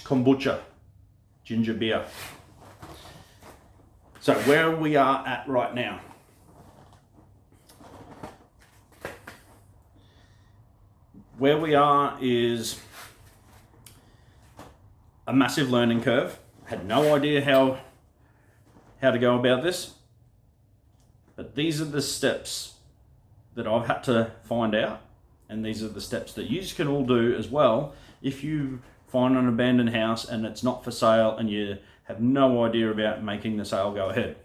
kombucha, ginger beer. So where we are at right now. Where we are is a massive learning curve. Had no idea how to go about this, but these are the steps that I've had to find out, and these are the steps that you can all do as well if you find an abandoned house and it's not for sale and you have no idea about making the sale go ahead.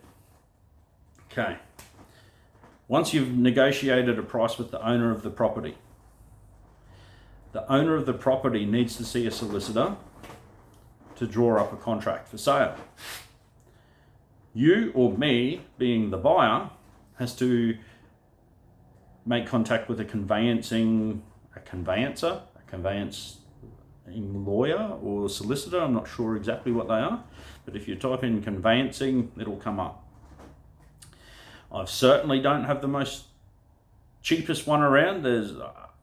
Okay, once you've negotiated a price with the owner of the property, the owner of the property needs to see a solicitor to draw up a contract for sale. You or me, being the buyer, has to make contact with a conveyancing lawyer or solicitor. I'm not sure exactly what they are, but if you type in conveyancing, it'll come up. I certainly don't have the most cheapest one around.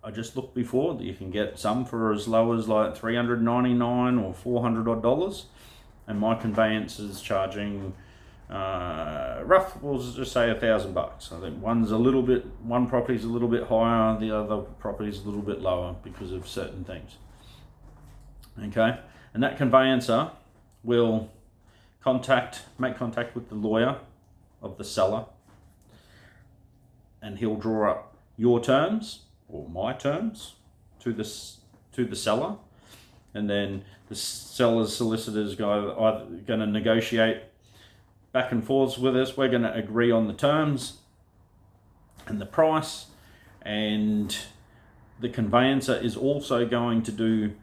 I just looked before that you can get some for as low as like $399 or $400 odd, and my conveyance is charging we'll just say $1,000. I think one property's a little bit higher, the other property's a little bit lower because of certain things. Okay, and that conveyancer will make contact with the lawyer of the seller, and he'll draw up your terms or my terms to the seller, and then the seller's solicitors either going to negotiate back and forths with us. We're going to agree on the terms and the price, and the conveyancer is also going to do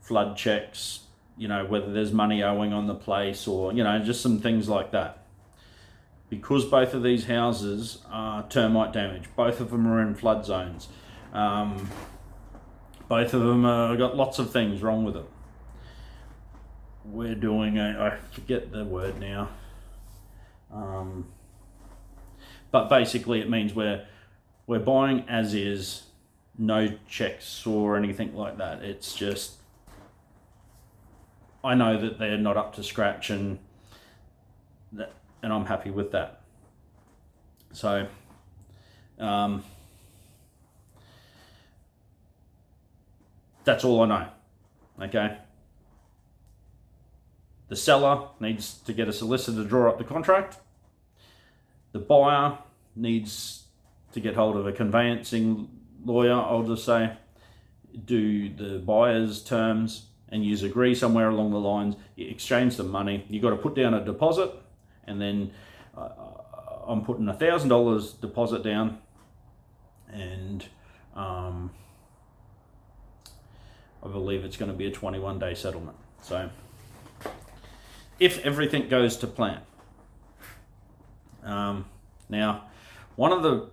flood checks, whether there's money owing on the place or, just some things like that. Because both of these houses are termite damaged, both of them are in flood zones, both of them got lots of things wrong with them. We're doing I forget the word now, but basically it means we're buying as is, no checks or anything like that. It's just, I know that they're not up to scratch, and I'm happy with that. So that's all I know. Okay, the seller needs to get a solicitor to draw up the contract. The buyer needs to get hold of a conveyancing lawyer, I'll just say, do the buyer's terms, and you agree somewhere along the lines, you exchange the money, you got to put down a deposit, and then I'm putting $1,000 deposit down, and I believe it's going to be a 21-day settlement. So if everything goes to plan. Now, one of the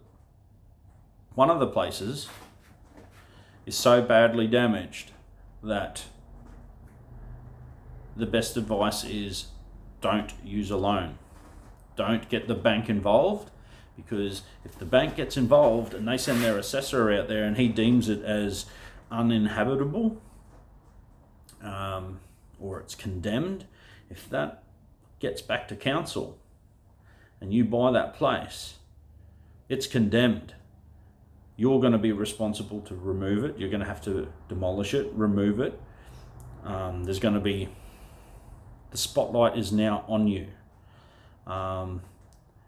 places is so badly damaged that the best advice is don't use a loan. Don't get the bank involved, because if the bank gets involved and they send their assessor out there and he deems it as uninhabitable, or it's condemned, if that gets back to council and you buy that place, it's condemned. You're going to be responsible to remove it. You're going to have to demolish it, remove it. There's going to be, the spotlight is now on you. And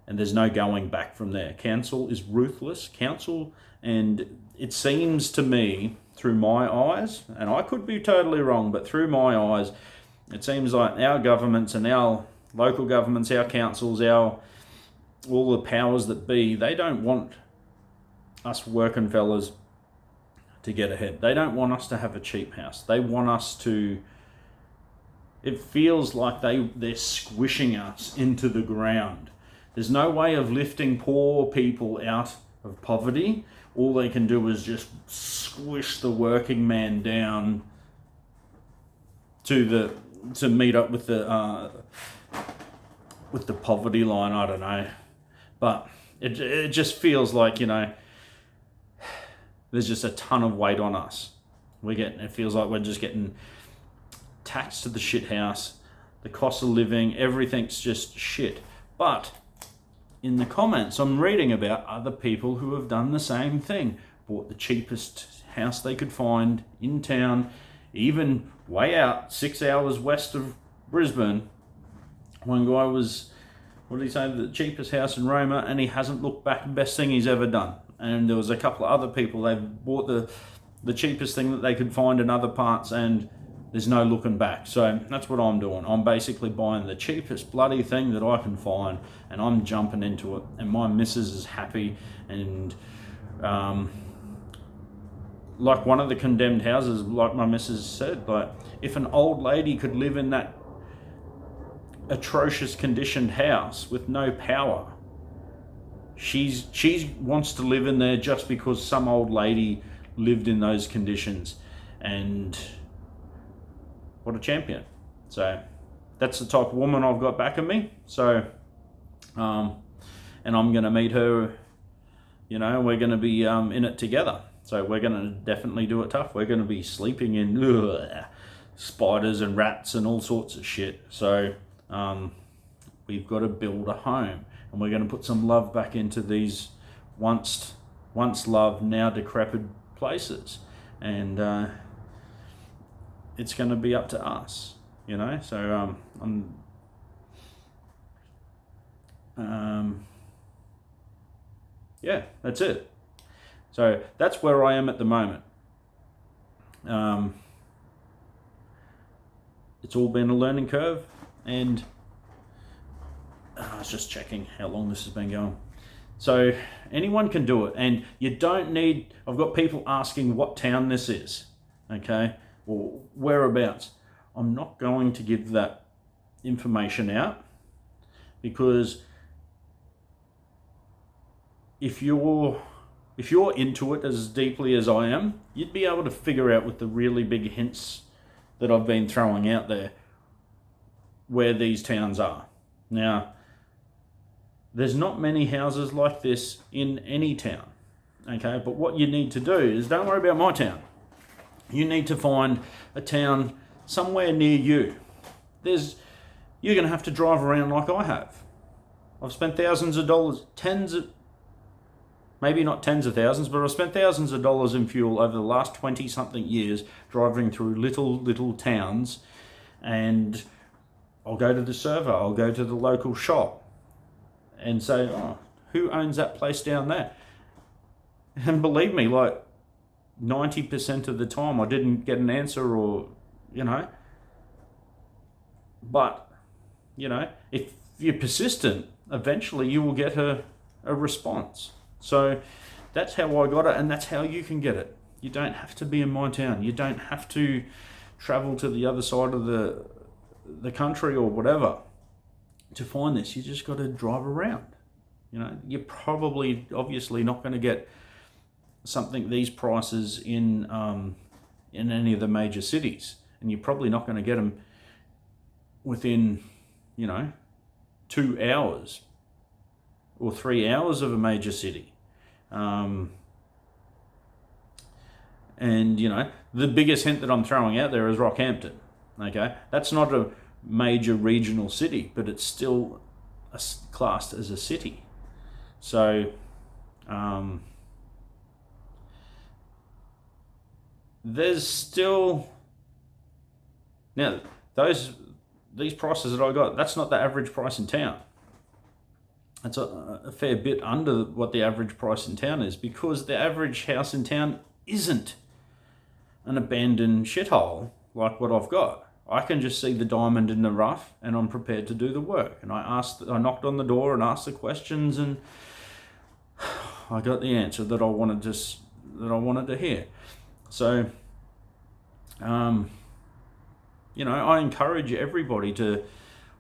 there's no going back from there. Council is ruthless. And it seems to me, through my eyes, and I could be totally wrong, but through my eyes, it seems like our governments and our local governments, our councils, all the powers that be, they don't want us working fellas to get ahead. They don't want us to have a cheap house. They want us to, it feels like they're squishing us into the ground. There's no way of lifting poor people out of poverty. All they can do is just squish the working man down to meet up with the poverty line. I don't know, but it just feels like, there's just a ton of weight on us. It feels like we're just getting tax to the shit house, the cost of living, everything's just shit. But in the comments, I'm reading about other people who have done the same thing, bought the cheapest house they could find in town, even way out 6 hours west of Brisbane. One guy was, what did he say, the cheapest house in Roma, and he hasn't looked back, best thing he's ever done. And there was a couple of other people, they've bought the cheapest thing that they could find in other parts, and there's no looking back. So that's what I'm doing. I'm basically buying the cheapest bloody thing that I can find, and I'm jumping into it, and my missus is happy. And like one of the condemned houses, like my missus said, like if an old lady could live in that atrocious conditioned house with no power, she wants to live in there just because some old lady lived in those conditions. And what a champion. So that's the type of woman I've got back of me. So and I'm going to meet her, you know, we're going to be in it together. So we're going to definitely do it tough. We're going to be sleeping in spiders and rats and all sorts of shit. So we've got to build a home, and we're going to put some love back into these once loved, now decrepit places. And it's going to be up to us, you know. So yeah, that's it. So that's where I am at the moment. It's all been a learning curve, and I was just checking how long this has been going. So anyone can do it, and you don't need, I've got people asking what town this is, okay, or whereabouts. I'm not going to give that information out, because if you're into it as deeply as I am, you'd be able to figure out with the really big hints that I've been throwing out there where these towns are. Now, there's not many houses like this in any town, okay? But what you need to do is, don't worry about my town. You need to find a town somewhere near you. You're going to have to drive around like I have. I've spent thousands of dollars, maybe not tens of thousands, but I've spent thousands of dollars in fuel over the last 20-something years driving through little towns. And I'll go to the server, I'll go to the local shop and say, oh, who owns that place down there? And believe me, like 90% of the time I didn't get an answer, or, you know. But, you know, if you're persistent, eventually you will get a response. So that's how I got it, and that's how you can get it. You don't have to be in my town. You don't have to travel to the other side of the country or whatever to find this. You just got to drive around. You know, you're probably, obviously not going to get something these prices in any of the major cities, and you're probably not going to get them within, you know, 2 hours or 3 hours of a major city. And, you know, the biggest hint that I'm throwing out there is Rockhampton. Okay, that's not a major regional city, but it's still classed as a city. So, there's still, now these prices that I got, that's not the average price in town. That's a fair bit under what the average price in town is, because the average house in town isn't an abandoned shithole like what I've got. I can just see the diamond in the rough, and I'm prepared to do the work. And I knocked on the door and asked the questions, and I got the answer that I wanted to hear. So, you know, I encourage everybody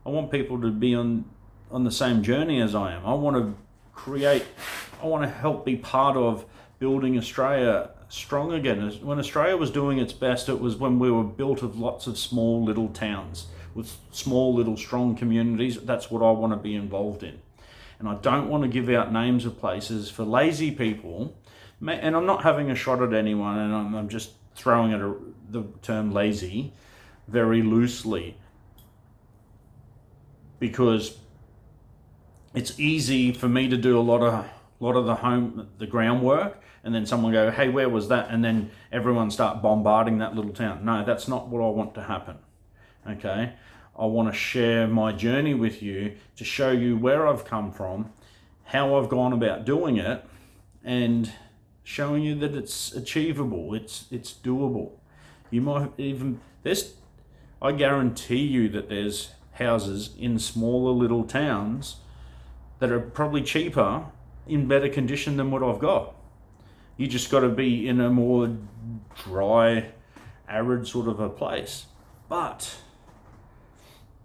I want people to be on the same journey as I am. I want to help be part of building Australia strong again. When Australia was doing its best, it was when we were built of lots of small little towns with small little strong communities. That's what I want to be involved in. And I don't want to give out names of places for lazy people. And I'm not having a shot at anyone, and I'm just throwing at the term lazy. very loosely, because it's easy for me to do a lot of the groundwork, and then someone go, hey, where was that? And then everyone start bombarding that little town. No, that's not what I want to happen. Okay, I want to share my journey with you to show you where I've come from, how I've gone about doing it, and showing you that it's achievable, it's doable. You might even, I guarantee you that there's houses in smaller little towns that are probably cheaper, in better condition than what I've got. You just got to be in a more dry, arid sort of a place. But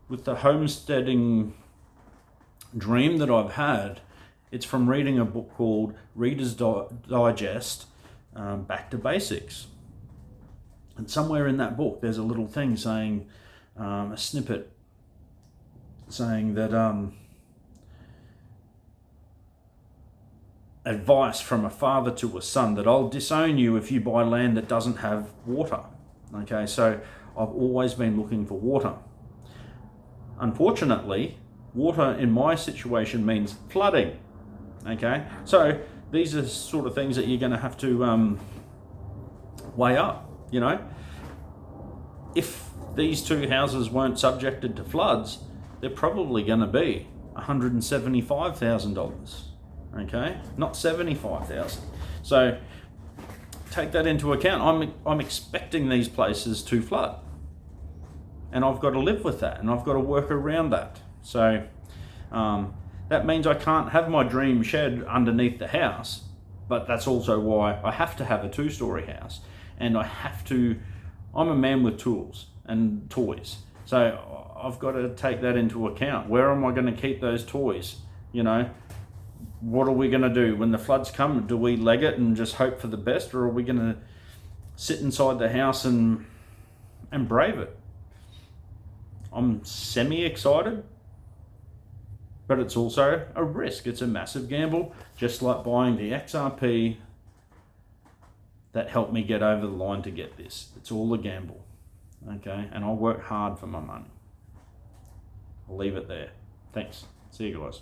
with the homesteading dream that I've had, it's from reading a book called Reader's Digest, Back to Basics. And somewhere in that book, there's a little thing saying, a snippet saying that advice from a father to a son, that I'll disown you if you buy land that doesn't have water. Okay, so I've always been looking for water. Unfortunately, water in my situation means flooding. Okay, so these are sort of things that you're going to have to weigh up. You know, if these two houses weren't subjected to floods, they're probably going to be $175,000. Okay, not $75,000. So take that into account. I'm expecting these places to flood, and I've got to live with that, and I've got to work around that. So that means I can't have my dream shed underneath the house, but that's also why I have to have a 2-story house, and I'm a man with tools and toys, so I've got to take that into account. Where am I going to keep those toys? You know, what are we going to do when the floods come? Do we leg it and just hope for the best, or are we going to sit inside the house and brave it? I'm semi-excited, but it's also a risk. It's a massive gamble, just like buying the XRP that helped me get over the line to get this. It's all a gamble, okay? And I work hard for my money. I'll leave it there. Thanks. See you guys.